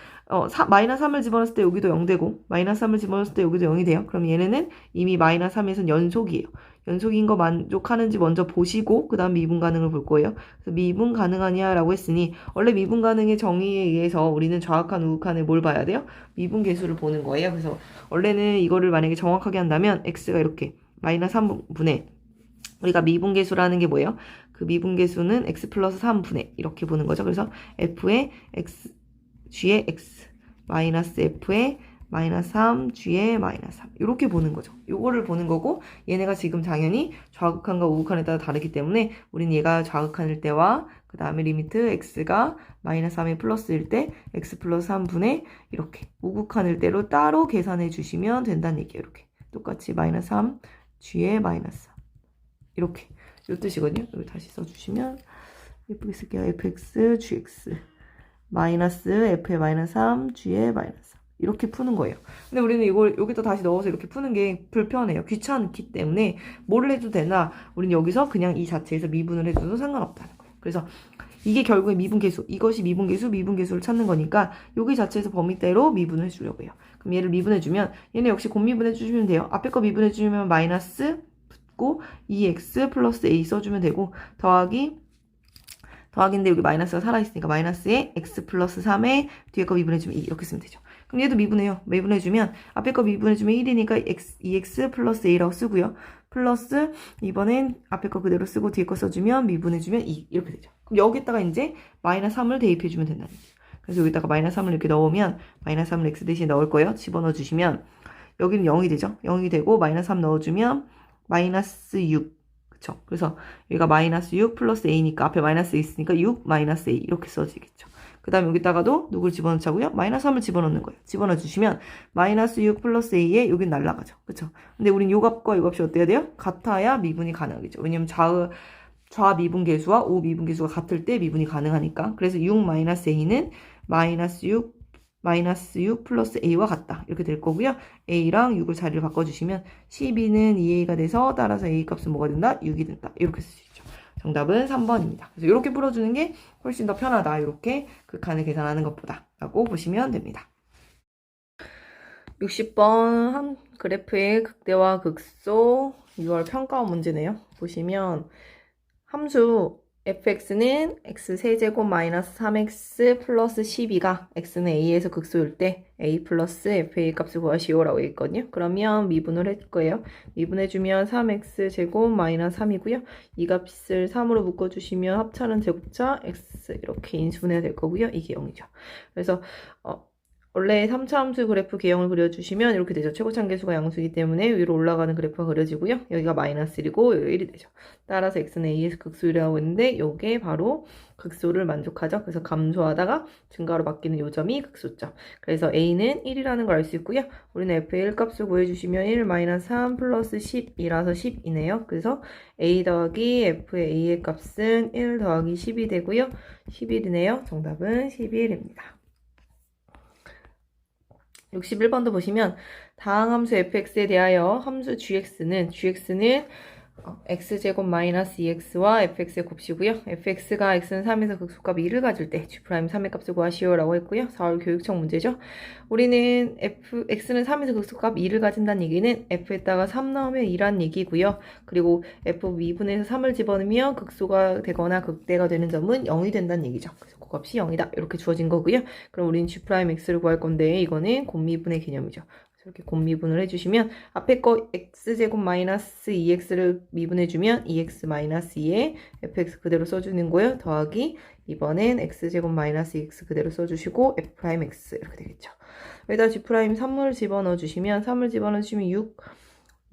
마이너스 3을 집어넣었을 때 여기도 0되고 마이너스 3을 집어넣었을 때 여기도 0이 돼요. 그럼 얘네는 이미 마이너스 3에서는 연속이에요. 연속인 거 만족하는지 먼저 보시고 그 다음 미분 가능을 볼 거예요. 그래서 미분 가능하냐 라고 했으니 원래 미분 가능의 정의에 의해서 우리는 좌극한 우극한을 뭘 봐야 돼요? 미분 계수를 보는 거예요. 그래서 원래는 이거를 만약에 정확하게 한다면 x가 이렇게 마이너스 3분의 우리가 미분 계수라는 게 뭐예요? 그 미분 계수는 x 플러스 3분의 이렇게 보는 거죠. 그래서 f의 x, g의 x 마이너스 f의 마이너스 3, g의 마이너스 3 이렇게 보는 거죠. 요거를 보는 거고 얘네가 지금 당연히 좌극한과 우극한에 따라 다르기 때문에 우린 얘가 좌극한일 때와 그 다음에 리미트 x가 마이너스 3이 플러스일 때 x 플러스 3분의 이렇게 우극한일 때로 따로 계산해 주시면 된다는 얘기예요. 이렇게 똑같이 마이너스 3, g의 마이너스 3 이렇게 요 뜻이거든요. 여기 다시 써주시면 예쁘게 쓸게요. fx, gx 마이너스 f의 마이너스 3, g의 마이너스 3 이렇게 푸는 거예요. 근데 우리는 이걸 여기다 다시 넣어서 이렇게 푸는 게 불편해요. 귀찮기 때문에 뭘 해도 되나 우리는 여기서 그냥 이 자체에서 미분을 해줘도 상관없다는 거예요. 그래서 이게 결국에 미분계수, 이것이 미분계수를 찾는 거니까 여기 자체에서 범위대로 미분을 해주려고 해요. 그럼 얘를 미분해주면 얘는 역시 곱미분해주시면 돼요. 앞에 거 미분해주면 마이너스 붙고 2x 플러스 a 써주면 되고 더하기인데 여기 마이너스가 살아있으니까 마이너스에 x 플러스 3에 뒤에 거 미분해주면 2 이렇게 쓰면 되죠. 그럼 얘도 미분해요. 미분해주면 앞에 거 미분해주면 1이니까 2x 플러스 a라고 쓰고요. 플러스 이번엔 앞에 거 그대로 쓰고 뒤에 거 써주면 미분해주면 2 이렇게 되죠. 그럼 여기다가 이제 마이너스 3을 대입해주면 된다는 얘기예요. 그래서 여기다가 마이너스 3을 이렇게 넣으면 마이너스 3을 x 대신에 넣을 거예요. 집어넣어주시면 여기는 0이 되죠. 0이 되고 마이너스 3 넣어주면 마이너스 6 그쵸? 그래서 여기가 마이너스 6 플러스 a니까 앞에 마이너스 있으니까 6 마이너스 a 이렇게 써지겠죠. 그 다음에 여기다가도 누굴 집어넣자고요? 마이너스 3을 집어넣는 거예요. 집어넣어 주시면 마이너스 6 플러스 a에 여긴 날라가죠. 그쵸? 근데 우린 요 값과 요 값이 어때야 돼요? 같아야 미분이 가능하겠죠. 왜냐면 좌 미분계수와 우 미분계수가 같을 때 미분이 가능하니까. 그래서 6 마이너스 a는 마이너스 6 플러스 a와 같다. 이렇게 될 거고요. a랑 6을 자리를 바꿔주시면 12는 2a가 돼서 따라서 a 값은 뭐가 된다? 6이 된다. 이렇게 쓸 수 있죠. 정답은 3번입니다. 그래서 이렇게 풀어주는 게 훨씬 더 편하다. 이렇게 극한을 계산하는 것보다 라고 보시면 됩니다. 60번 한 그래프의 극대와 극소 6월 평가원 문제네요. 보시면 함수 fx는 x 세제곱 마이너스 3x 플러스 12가 x는 a에서 극소일 때 a 플러스 fa 값을 구하시오 라고 했거든요. 그러면 미분을 할 거예요. 미분해주면 3x 제곱 마이너스 3이고요. 이 값을 3으로 묶어주시면 합차는 제곱차 x 이렇게 인수분해가 될 거고요. 이게 0이죠. 그래서 원래 3차 함수 그래프 개형을 그려주시면 이렇게 되죠. 최고참계수가 양수이기 때문에 위로 올라가는 그래프가 그려지고요. 여기가 마이너스 1이고 여기 1이 되죠. 따라서 x는 a에서 극소이라고 했는데 이게 바로 극소를 만족하죠. 그래서 감소하다가 증가로 바뀌는 요점이 극소점. 그래서 a는 1이라는 걸 알 수 있고요. 우리는 f의 1 값을 구해주시면 1 마이너스 3 플러스 10이라서 10이네요. 그래서 a 더하기 f의 a의 값은 1 더하기 10이 되고요. 11이네요. 정답은 11입니다. 61번도 보시면 다항함수 fx에 대하여 함수 gx는 x제곱 마이너스 2x와 fx의 곱이고요. fx가 x는 3에서 극소값 2를 가질 때 g' 3의 값을 구하시오 라고 했고요. 4월 교육청 문제죠. 우리는 x는 3에서 극소값 2를 가진다는 얘기는 f에다가 3 넣으면 2란 얘기고요. 그리고 f 미분에서 3을 집어넣으면 극소가 되거나 극대가 되는 점은 0이 된다는 얘기죠. 그래서 그 값이 0이다. 이렇게 주어진 거고요. 그럼 우리는 g'x를 구할 건데 이거는 곱미분의 개념이죠. 이렇게 곱미분을 해주시면 앞에 거 x제곱 마이너스 2x를 미분해주면 2x 마이너스 2에 fx 그대로 써주는 거예요. 더하기 이번엔 x제곱 마이너스 2x 그대로 써주시고 f'x 이렇게 되겠죠. 여기다 g' 3을 집어넣어주시면 6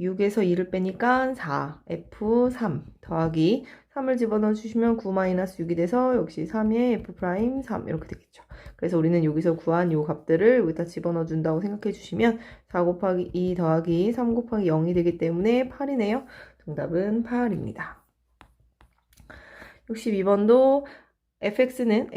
6에서 2를 빼니까 4, F3 더하기 3을 집어넣어 주시면 9-6이 돼서 역시 3에 F'3 이렇게 되겠죠. 그래서 우리는 여기서 구한 요 값들을 여기다 집어넣어 준다고 생각해 주시면 4 곱하기 2 더하기 3 곱하기 0이 되기 때문에 8이네요. 정답은 8입니다. 62번도 fx는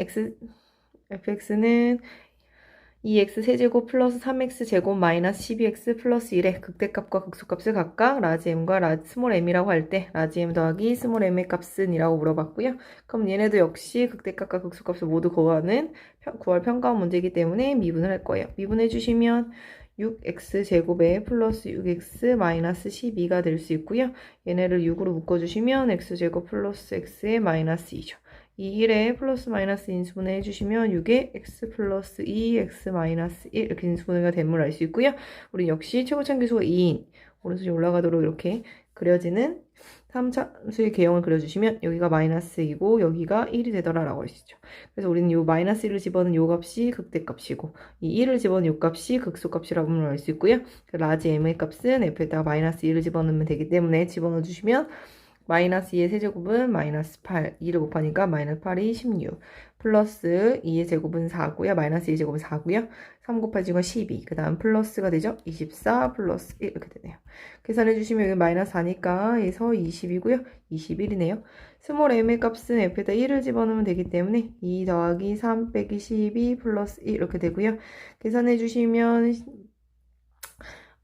2x 세제곱 플러스 3x 제곱 마이너스 12x 플러스 1의 극대값과 극소값을 각각 라지 m과 스몰 m이라고 할 때 라지 m 더하기 스몰 m의 값은 이라고 물어봤고요. 그럼 얘네도 역시 극대값과 극소값을 모두 구하는 9월 평가원 문제이기 때문에 미분을 할 거예요. 미분해 주시면 6x 제곱에 플러스 6x 마이너스 12가 될 수 있고요. 얘네를 6으로 묶어주시면 x 제곱 플러스 x의 마이너스 2죠. 이 1에 플러스 마이너스 인수분해 해주시면 6에 x 플러스 2, x 마이너스 1 이렇게 인수분해가 됨을 알 수 있고요. 우리 역시 최고참계수가 2인 오른손이 올라가도록 이렇게 그려지는 3차수의 개형을 그려주시면 여기가 마이너스 2고 여기가 1이 되더라라고 할 수 있죠. 그래서 우리는 이 마이너스 1을 집어넣은 요 값이 극대값이고 이 1을 집어넣은 요 값이 극소값이라고 알 수 있고요. 라지 m의 값은 f에다가 마이너스 1을 집어넣으면 되기 때문에 집어넣어 주시면 마이너스 2의 세제곱은 마이너스 8, 2를 곱하니까 마이너스 8이 16, 플러스 2의 제곱은 4고요. 마이너스 2의 제곱은 4고요. 3 곱하기 건 12, 그 다음 플러스가 되죠. 24 플러스 1 이렇게 되네요. 계산해 주시면 여기 마이너스 4니까 에서 20이고요. 21이네요. 스몰 m의 값은 f에다 1을 집어넣으면 되기 때문에 2 더하기 3 빼기 12 플러스 1 이렇게 되고요. 계산해 주시면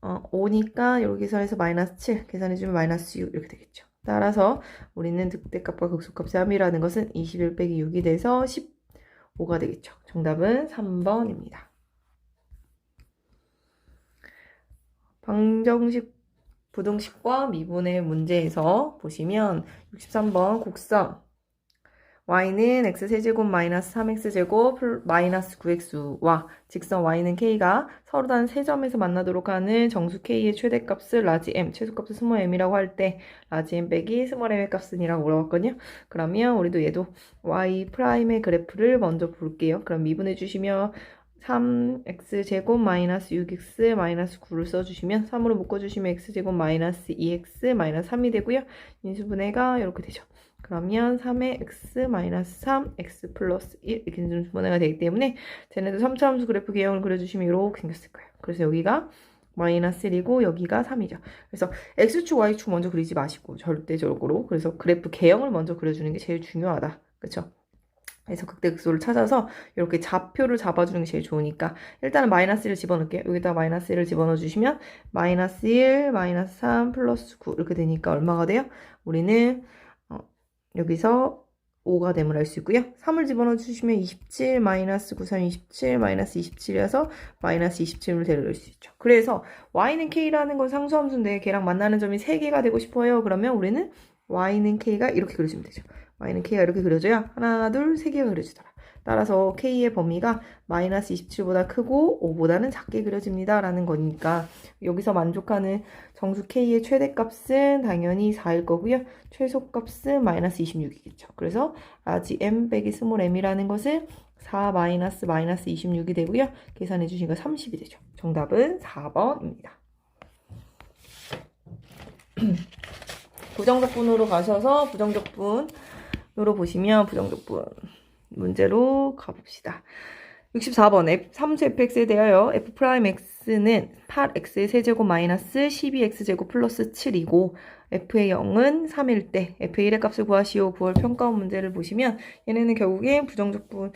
5니까 여기 계산해서 마이너스 7, 계산해 주면 마이너스 6 이렇게 되겠죠. 따라서 우리는 극대값과 극소값의 함이라는 것은 21 빼기 6이 돼서 15가 되겠죠. 정답은 3번입니다. 방정식, 부등식과 미분의 문제에서 보시면 63번 곡선 y는 x세제곱 마이너스 3x제곱 마이너스 9x와 직선 y는 k가 서로 다른 세 점에서 만나도록 하는 정수 k의 최대값을 라지 m, 최소값을 스몰 m이라고 할 때 라지 m 빼기 스몰 m의 값은 이라고 물어봤거든요. 그러면 우리도 얘도 y 프라임의 그래프를 먼저 볼게요. 그럼 미분해 주시면 3x제곱 마이너스 6x 마이너스 9를 써주시면 3으로 묶어주시면 x제곱 마이너스 2x 마이너스 3이 되고요. 인수분해가 이렇게 되죠. 그러면 3의 x 마이너스 3, x 플러스 1 이렇게 인수분해가 되기 때문에 쟤네도 3차 함수 그래프 개형을 그려주시면 이렇게 생겼을 거예요. 그래서 여기가 마이너스 1이고 여기가 3이죠. 그래서 x축, y축 먼저 그리지 마시고 절대적으로 그래서 그래프 개형을 먼저 그려주는 게 제일 중요하다. 그렇죠? 그래서 극대극소를 찾아서 이렇게 좌표를 잡아주는 게 제일 좋으니까 일단은 마이너스 1을 집어넣을게요. 여기다 마이너스 1을 집어넣어 주시면 마이너스 1, 마이너스 3, 플러스 9 이렇게 되니까 얼마가 돼요? 우리는 여기서 5가 됨을 알 수 있고요. 3을 집어넣어 주시면 27, 마이너스 9, 3, 27, 마이너스 27이어서 마이너스 27을 데려올 수 있죠. 그래서 y는 k라는 건 상수함수인데 걔랑 만나는 점이 3개가 되고 싶어요. 그러면 우리는 y는 k가 이렇게 그려주면 되죠. y는 k가 이렇게 그려져야 하나, 둘, 3개가 그려지더라. 따라서 k의 범위가 마이너스 27보다 크고 5보다는 작게 그려집니다. 라는 거니까 여기서 만족하는 정수 k의 최대값은 당연히 4일 거고요. 최소값은 마이너스 26이겠죠. 그래서 라지 m 빼기 스몰 m이라는 것은 4 마이너스 26이 되고요. 계산해 주신 거 30이 되죠. 정답은 4번입니다. 부정적분으로 가셔서 부정적분으로 보시면 부정적분 문제로 가봅시다. 64번 삼수 fx에 대하여 f'x는 8x의 세제곱 마이너스 12x제곱 플러스 7이고 f의 0은 3일 때 f의 1의 값을 구하시오. 9월 평가원 문제를 보시면 얘네는 결국에 부정적분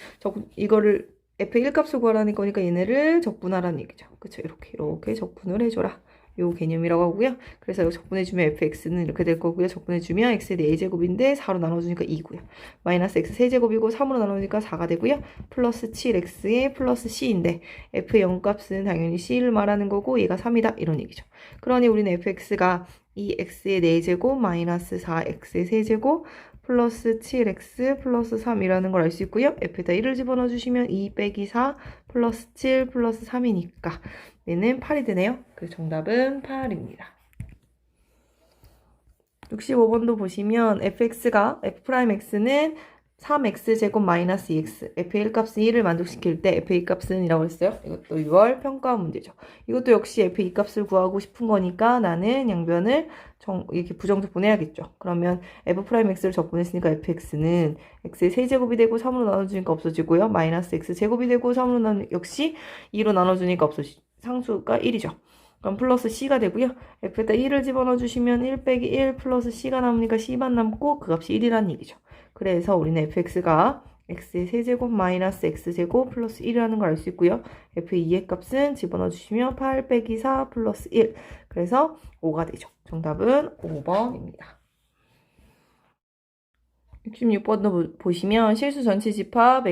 이거를 f의 1값을 구하라는 거니까 얘네를 적분하라는 얘기죠. 그쵸? 이렇게 적분을 해줘라. 요 개념이라고 하고요. 그래서 이거 적분해주면 fx는 이렇게 될 거고요. 적분해주면 x의 4제곱인데 4로 나눠주니까 2고요. 마이너스 x 세제곱이고 3으로 나누니까 4가 되고요. 플러스 7x의 플러스 c인데 f의 0값은 당연히 c를 말하는 거고 얘가 3이다 이런 얘기죠. 그러니 우리는 fx가 2x의 4제곱 마이너스 4x의 세제곱 플러스 7x 플러스 3이라는 걸 알 수 있고요. f에다 1을 집어넣어 주시면 2 빼기 4 플러스 7 플러스 3이니까 얘는 8이 되네요. 그래서 정답은 8입니다. 65번도 보시면 fx가 f'x는 3x제곱 마이너스 2x f의 1값은 1을 만족시킬 때 f의 값은 이라고 했어요. 이것도 6월 평가 문제죠. 이것도 역시 f의 값을 구하고 싶은 거니까 나는 양변을 이렇게 부정적 분해야겠죠. 그러면 f'x를 적분했으니까 fx는 x의 세제곱이 되고 3으로 나눠주니까 없어지고요. 마이너스 x제곱이 되고 3으로 역시 2로 나눠주니까 없어지죠. 상수가 1이죠. 그럼 플러스 c가 되고요. f에다 1을 집어넣어 주시면 1 빼기 1 플러스 c가 남으니까 c만 남고 그 값이 1이라는 얘기죠. 그래서 우리는 fx가 x의 세제곱 마이너스 x제곱 플러스 1이라는 걸 알 수 있고요. f2의 값은 집어넣어 주시면 8 빼기 4 플러스 1. 그래서 5가 되죠. 정답은 5번입니다. 66번도 보시면 실수 전체 집합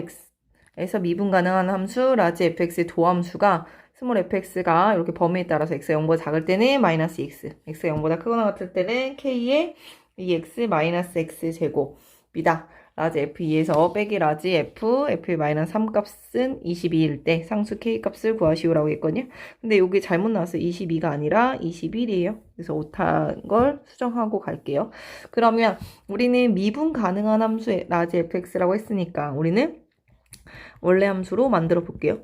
x에서 미분 가능한 함수 라지 fx의 도함수가 스몰 fx가 이렇게 범위에 따라서 x가 0보다 작을 때는 마이너스 x, x가 0보다 크거나 같을 때는 k의 2x 마이너스 x 제곱이다. 라지 f2에서 빼기 라지 f의 마이너스 3 값은 22일 때 상수 k 값을 구하시오라고 했거든요. 근데 여기 잘못 나왔어요. 22가 아니라 21이에요. 그래서 오타한 걸 수정하고 갈게요. 그러면 우리는 미분 가능한 함수의 라지 fx라고 했으니까 우리는 원래 함수로 만들어 볼게요.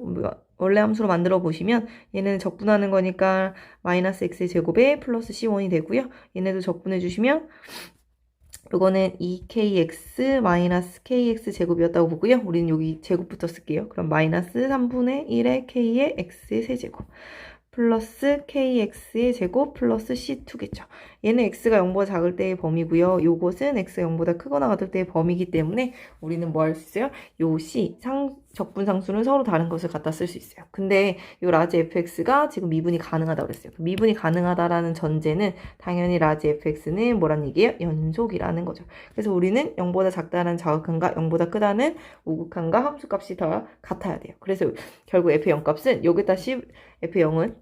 원래 함수로 만들어 보시면 얘네는 적분하는 거니까 마이너스 x의 제곱에 플러스 c1이 되고요. 얘네도 적분해 주시면 이거는 2kx 마이너스 kx 제곱이었다고 보고요. 우리는 여기 제곱부터 쓸게요. 그럼 마이너스 3분의 1의 k의 x의 세제곱 플러스 kx의 제곱 플러스 c2겠죠. 얘는 x가 0보다 작을 때의 범위고요. 요것은 x가 0보다 크거나 같을 때의 범위이기 때문에 우리는 뭐 할 수 있어요? 요 c, 적분 상수는 서로 다른 것을 갖다 쓸 수 있어요. 근데 요 라지 fx가 지금 미분이 가능하다고 그랬어요. 미분이 가능하다라는 전제는 당연히 라지 fx는 뭐란 얘기예요? 연속이라는 거죠. 그래서 우리는 0보다 작다는 자극한과 0보다 크다는 우극한과 함수값이 다 같아야 돼요. 그래서 결국 f의 0값은 여기다 f0은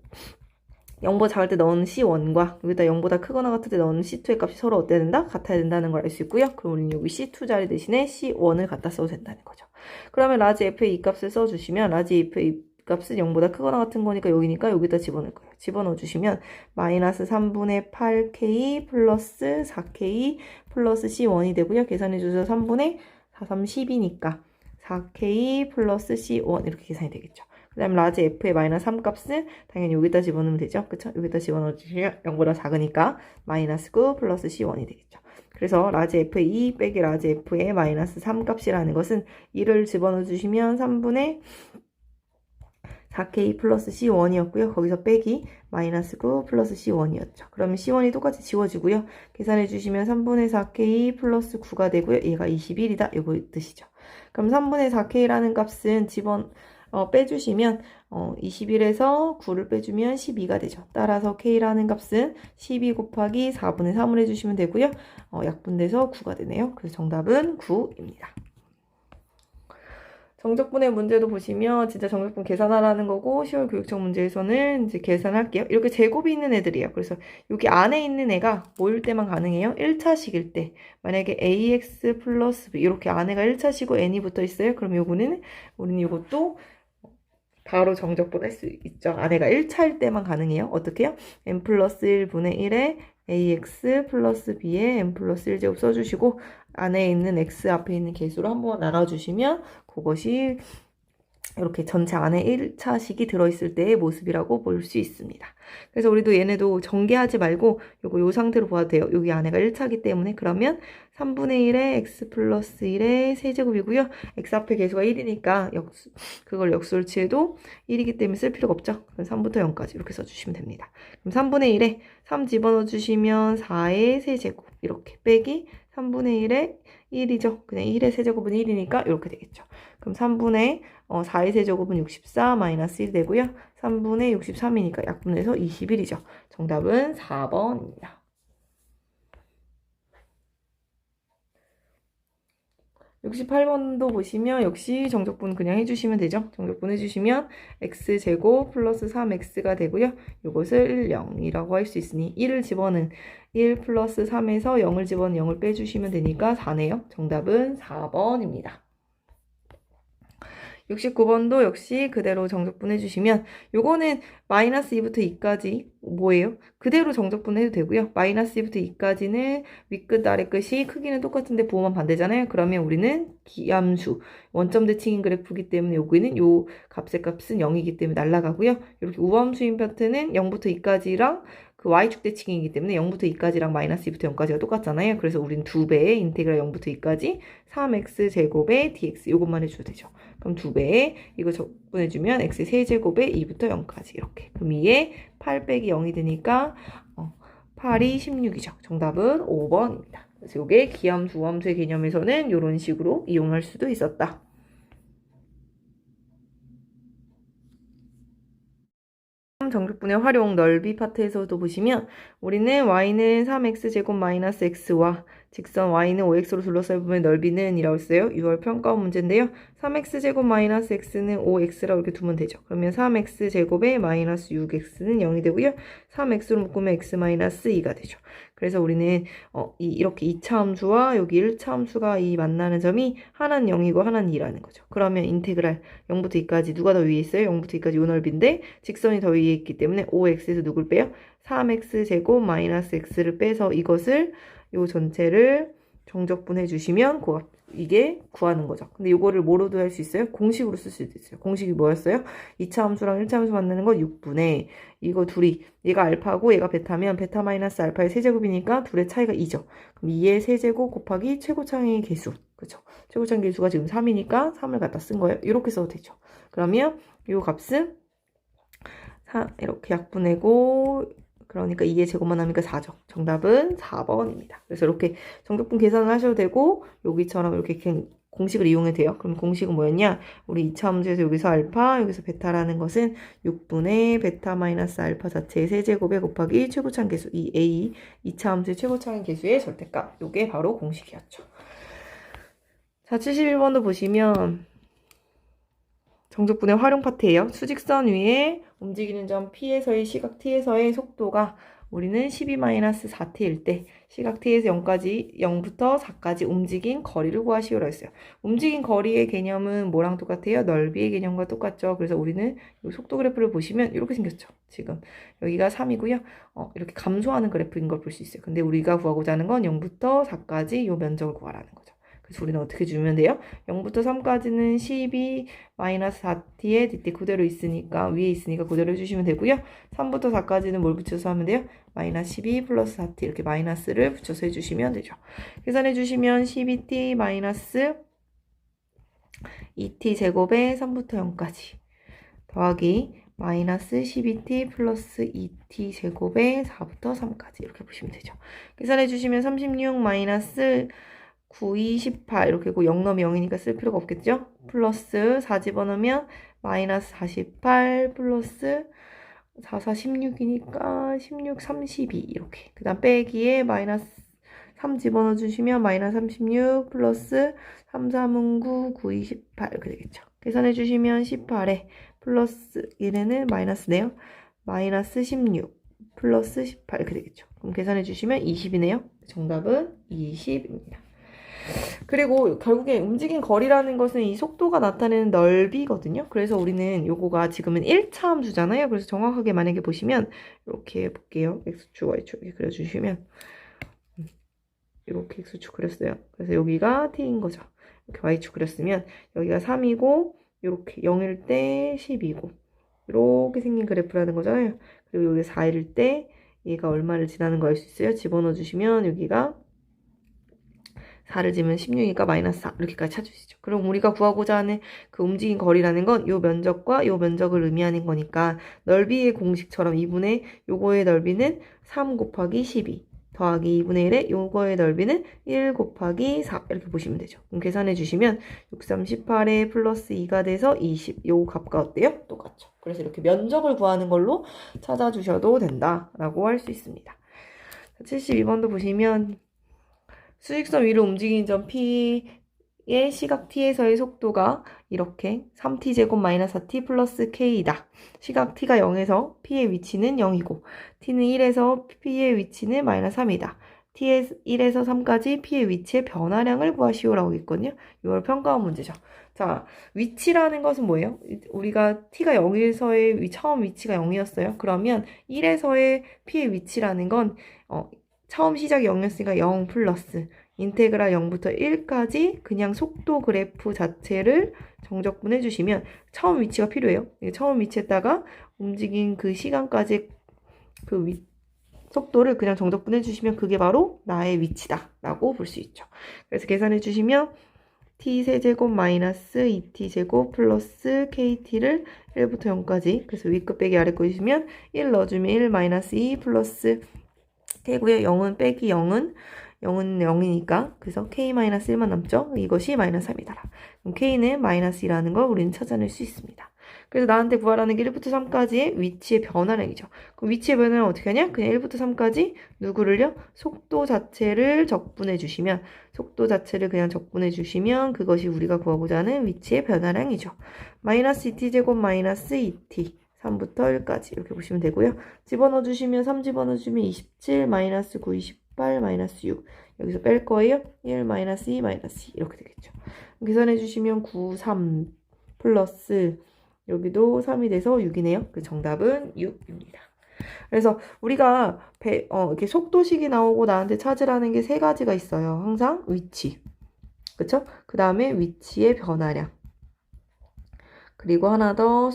0보다 작을 때 넣은 c1과 여기다 0보다 크거나 같을 때 넣은 c2의 값이 서로 어때야 된다? 같아야 된다는 걸 알 수 있고요. 그럼 우리는 여기 c2 자리 대신에 c1을 갖다 써도 된다는 거죠. 그러면 라지 f의 이 값을 써주시면 라지 f의 값은 0보다 크거나 같은 거니까 여기니까 여기다 집어넣을 거예요. 집어넣어 주시면 마이너스 3분의 8k 플러스 4k 플러스 c1이 되고요. 계산해 주셔서 3분의 4, 3, 10이니까 4k 플러스 c1 이렇게 계산이 되겠죠. 그 다음에 라지 f의 마이너스 3 값은 당연히 여기다 집어넣으면 되죠. 그쵸? 여기다 집어넣어 주시면 0보다 작으니까 마이너스 9 플러스 c1이 되겠죠. 그래서 라지 f의 2 빼기 라지 f의 마이너스 3 값이라는 것은 2를 집어넣어 주시면 3분의 4k 플러스 c1이었고요. 거기서 빼기 마이너스 9 플러스 c1이었죠. 그러면 c1이 똑같이 지워지고요. 계산해 주시면 3분의 4k 플러스 9가 되고요. 얘가 21이다. 이거 뜻이죠. 그럼 3분의 4k라는 값은 빼주시면 21에서 9를 빼주면 12가 되죠. 따라서 k라는 값은 12 곱하기 4분의 3을 해주시면 되고요. 약분돼서 9가 되네요. 그래서 정답은 9입니다. 정적분의 문제도 보시면 진짜 정적분 계산하라는 거고 10월 교육청 문제에서는 이제 계산할게요. 이렇게 제곱이 있는 애들이에요. 그래서 여기 안에 있는 애가 뭐일 때만 가능해요? 1차식일 때. 만약에 ax 플러스 b 이렇게 안에가 1차식이고 n이 붙어 있어요. 그럼 요거는 우리는 이것도 바로 정적분 할 수 있죠. 안에가 1차일 때만 가능해요. 어떻게 해요? n 플러스 1분의 1에 ax 플러스 b에 n 플러스 1제곱 써주시고 안에 있는 x 앞에 있는 개수로 한번 나눠주시면 그것이 이렇게 전체 안에 1차식이 들어있을 때의 모습이라고 볼 수 있습니다. 그래서 우리도 얘네도 전개하지 말고 요 상태로 봐도 돼요. 여기 안에가 1차기 때문에 그러면 3분의 1에 x 플러스 1의 세제곱이고요. x 앞에 개수가 1이니까 그걸 역수를 취해도 1이기 때문에 쓸 필요가 없죠. 그럼 3부터 0까지 이렇게 써주시면 됩니다. 그럼 3분의 1에 3 집어넣어 주시면 4의 세제곱 이렇게 빼기 3분의 1에 1이죠. 그냥 1의 세제곱은 1이니까 이렇게 되겠죠. 그럼 3분의 4의 세제곱은 64 마이너스 1 되고요. 3분의 63이니까 약분해서 21이죠. 정답은 4번입니다. 68번도 보시면 역시 정적분 그냥 해주시면 되죠. 정적분 해주시면 x제곱 플러스 3x가 되고요. 이것을 0이라고 할 수 있으니 1을 집어넣은 1 플러스 3에서 0을 집어넣은 0을 빼주시면 되니까 4네요. 정답은 4번입니다. 69번도 역시 그대로 정적분 해주시면 요거는 마이너스 2부터 2까지 뭐예요? 그대로 정적분 해도 되고요. 마이너스 2부터 2까지는 윗끝 아래끝이 크기는 똑같은데 부호만 반대잖아요. 그러면 우리는 기함수 원점 대칭인 그래프이기 때문에 여기는 요 값의 값은 0이기 때문에 날아가고요. 이렇게 우함수인 파트는 0부터 2까지랑 그 y축 대칭이기 때문에 0부터 2까지랑 마이너스 2부터 0까지가 똑같잖아요. 그래서 우린 2배의 인테그랄 0부터 2까지 3x 제곱의 dx 요것만 해줘도 되죠. 그럼 2배에 이거 적분해주면 x 세제곱에 2부터 0까지 이렇게. 그럼 2에 8 빼기 0이 되니까 8이 16이죠. 정답은 5번입니다. 그래서 이게 기함수, 우함수의 개념에서는 이런 식으로 이용할 수도 있었다. 정적분의 활용 넓이 파트에서도 보시면 우리는 y는 3x제곱 마이너스 x와 직선 y는 5x로 둘러싸인 부분의 넓이는 이라고 했어요. 6월 평가원 문제인데요. 3x제곱 마이너스 x는 5x라고 이렇게 두면 되죠. 그러면 3x제곱에 마이너스 6x는 0이 되고요. 3x로 묶으면 x 마이너스 2가 되죠. 그래서 우리는 이렇게 2차 함수와 여기 1차 함수가 이 만나는 점이 하나는 0이고 하나는 2라는 거죠. 그러면 인테그랄 0부터 2까지 누가 더 위에 있어요? 0부터 2까지 요 넓이인데 직선이 더 위에 있기 때문에 5x에서 누굴 빼요? 3x제곱 마이너스 x를 빼서 이것을 요 전체를 정적분해 주시면 이게 구하는 거죠. 근데 이거를 뭐로도 할 수 있어요? 공식으로 쓸 수도 있어요. 공식이 뭐였어요? 2차 함수랑 1차 함수 만나는 거 6분의 이거 둘이 얘가 알파고 얘가 베타면 베타 마이너스 알파의 세제곱이니까 둘의 차이가 2죠. 그럼 2의 세제곱 곱하기 최고차의 개수. 그렇죠? 최고차의 개수가 지금 3이니까 3을 갖다 쓴 거예요. 이렇게 써도 되죠. 그러면 이 값은 이렇게 약분하고 그러니까 2의 제곱만 하니까 4죠. 정답은 4번입니다. 그래서 이렇게 정적분 계산을 하셔도 되고 여기처럼 이렇게 그냥 공식을 이용해도 돼요. 그럼 공식은 뭐였냐? 우리 2차 함수에서 여기서 알파, 여기서 베타라는 것은 6분의 베타 마이너스 알파 자체의 세제곱에 곱하기 최고차의 개수, 이 a 2차 함수의 최고차의 개수의 절대값. 이게 바로 공식이었죠. 자, 71번도 보시면 정적분의 활용 파트예요. 수직선 위에 움직이는 점 P에서의 시각 T에서의 속도가 우리는 12-4T일 때 시각 T에서 0부터 4까지 움직인 거리를 구하시오라 했어요. 움직인 거리의 개념은 뭐랑 똑같아요? 넓이의 개념과 똑같죠. 그래서 우리는 이 속도 그래프를 보시면 이렇게 생겼죠. 지금 여기가 3이고요. 이렇게 감소하는 그래프인 걸 볼 수 있어요. 근데 우리가 구하고자 하는 건 0부터 4까지 이 면적을 구하라는 거죠. 그래서 우리는 어떻게 주면 돼요? 0부터 3까지는 12-4t의 dt 그대로 있으니까 위에 있으니까 그대로 해주시면 되고요. 3부터 4까지는 뭘 붙여서 하면 돼요? 마이너스 12 플러스 4t 이렇게 마이너스를 붙여서 해주시면 되죠. 계산해 주시면 12t 마이너스 2t 제곱에 3부터 0까지 더하기 마이너스 12t 플러스 2t 제곱에 4부터 3까지 이렇게 보시면 되죠. 계산해 주시면 36 마이너스 9, 2, 18 이렇게 고 0 넣으면 0이니까 쓸 필요가 없겠죠? 플러스 4 집어넣으면 마이너스 48 플러스 4, 4, 16이니까 16, 32 이렇게 그 다음 빼기에 마이너스 3 집어넣어 주시면 마이너스 36 플러스 3, 3은 9, 9, 2, 18 이렇게 되겠죠. 계산해 주시면 18에 플러스 얘네는 마이너스네요. 마이너스 16 플러스 18 이렇게 되겠죠. 그럼 계산해 주시면 20이네요. 정답은 20입니다. 그리고 결국에 움직인 거리라는 것은 이 속도가 나타내는 넓이거든요. 그래서 우리는 요거가 지금은 1차 함수잖아요. 그래서 정확하게 만약에 보시면 이렇게 해볼게요. x축, y축 이렇게 그려주시면 이렇게 x축 그렸어요. 그래서 여기가 t인 거죠. 이렇게 y축 그렸으면 여기가 3이고 이렇게 0일 때 10이고 이렇게 생긴 그래프라는 거잖아요. 그리고 여기 4일 때 얘가 얼마를 지나는 거 알 수 있어요. 집어넣어 주시면 여기가 4를 지면 16이니까 마이너스 4 이렇게까지 찾으시죠. 그럼 우리가 구하고자 하는 그 움직인 거리라는 건 요 면적과 요 면적을 의미하는 거니까 넓이의 공식처럼 2분의 요거의 넓이는 3 곱하기 12 더하기 2분의 1에 요거의 넓이는 1 곱하기 4 이렇게 보시면 되죠. 그럼 계산해 주시면 6, 3, 18에 플러스 2가 돼서 20 요 값과 어때요? 똑같죠. 그래서 이렇게 면적을 구하는 걸로 찾아주셔도 된다라고 할 수 있습니다. 72번도 보시면 수직선 위로 움직이는 점 P의 시각 T에서의 속도가 이렇게 3T제곱 마이너스 4T 플러스 K이다. 시각 T가 0에서 P의 위치는 0이고 T는 1에서 P의 위치는 마이너스 3이다. t의 1에서 3까지 p의 위치의 변화량을 구하시오라고 있거든요. 이걸 평가한 문제죠. 자, 위치라는 것은 뭐예요? 우리가 t가 0에서의 처음 위치가 0이었어요. 그러면 1에서의 p의 위치라는 건 처음 시작이 0이었으니까 0 플러스 인테그랄 0부터 1까지 그냥 속도 그래프 자체를 정적분해 주시면 처음 위치가 필요해요. 처음 위치에다가 움직인 그 시간까지 그 속도를 그냥 정적분해 주시면 그게 바로 나의 위치다 라고 볼 수 있죠. 그래서 계산해 주시면 t세제곱 마이너스 2t제곱 플러스 kt를 1부터 0까지 그래서 위끝 빼기 아래 거 주시면 1 넣어주면 1 마이너스 2 플러스 k고요. 0은 빼기 0은 0이니까 그래서 k-1만 남죠. 이것이 마이너스 3이다. 그럼 k는 마이너스 2라는 걸 우리는 찾아낼 수 있습니다. 그래서 나한테 구하라는 게 1부터 3까지의 위치의 변화량이죠. 그럼 위치의 변화량 어떻게 하냐? 그냥 1부터 3까지 누구를요? 속도 자체를 적분해 주시면 속도 자체를 그냥 적분해 주시면 그것이 우리가 구하고자 하는 위치의 변화량이죠. 마이너스 2t제곱 마이너스 2t 3부터 1까지 이렇게 보시면 되고요. 집어넣어 주시면 3 집어넣어 주시면 27 마이너스 9 28 마이너스 6 여기서 뺄 거예요. 1 마이너스 2 마이너스 2 이렇게 되겠죠. 계산해 주시면 9 3 플러스 여기도 3이 돼서 6이네요. 그 정답은 6입니다. 그래서 우리가 이렇게 속도식이 나오고 나한테 찾으라는 게 세 가지가 있어요. 항상 위치, 그쵸? 그 다음에 위치의 변화량, 그리고 하나 더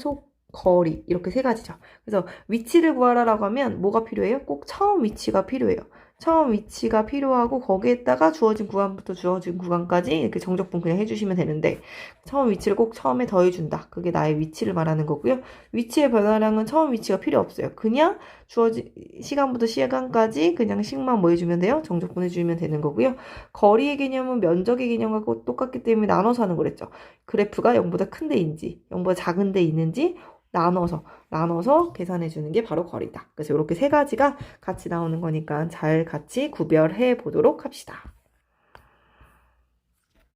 거리 이렇게 세 가지죠. 그래서 위치를 구하라라고 하면 뭐가 필요해요? 꼭 처음 위치가 필요해요. 처음 위치가 필요하고 거기에다가 주어진 구간부터 주어진 구간까지 이렇게 정적분 그냥 해주시면 되는데 처음 위치를 꼭 처음에 더해준다. 그게 나의 위치를 말하는 거고요. 위치의 변화량은 처음 위치가 필요 없어요. 그냥 주어진 시간부터 시간까지 그냥 식만 뭐 해주면 돼요? 정적분 해주면 되는 거고요. 거리의 개념은 면적의 개념과 똑같기 때문에 나눠서 하는 거랬죠. 그래프가 0보다 큰 데인지 0보다 작은 데 있는지 나눠서 계산해 주는 게 바로 거리다. 그래서 이렇게 세 가지가 같이 나오는 거니까 잘 같이 구별해 보도록 합시다.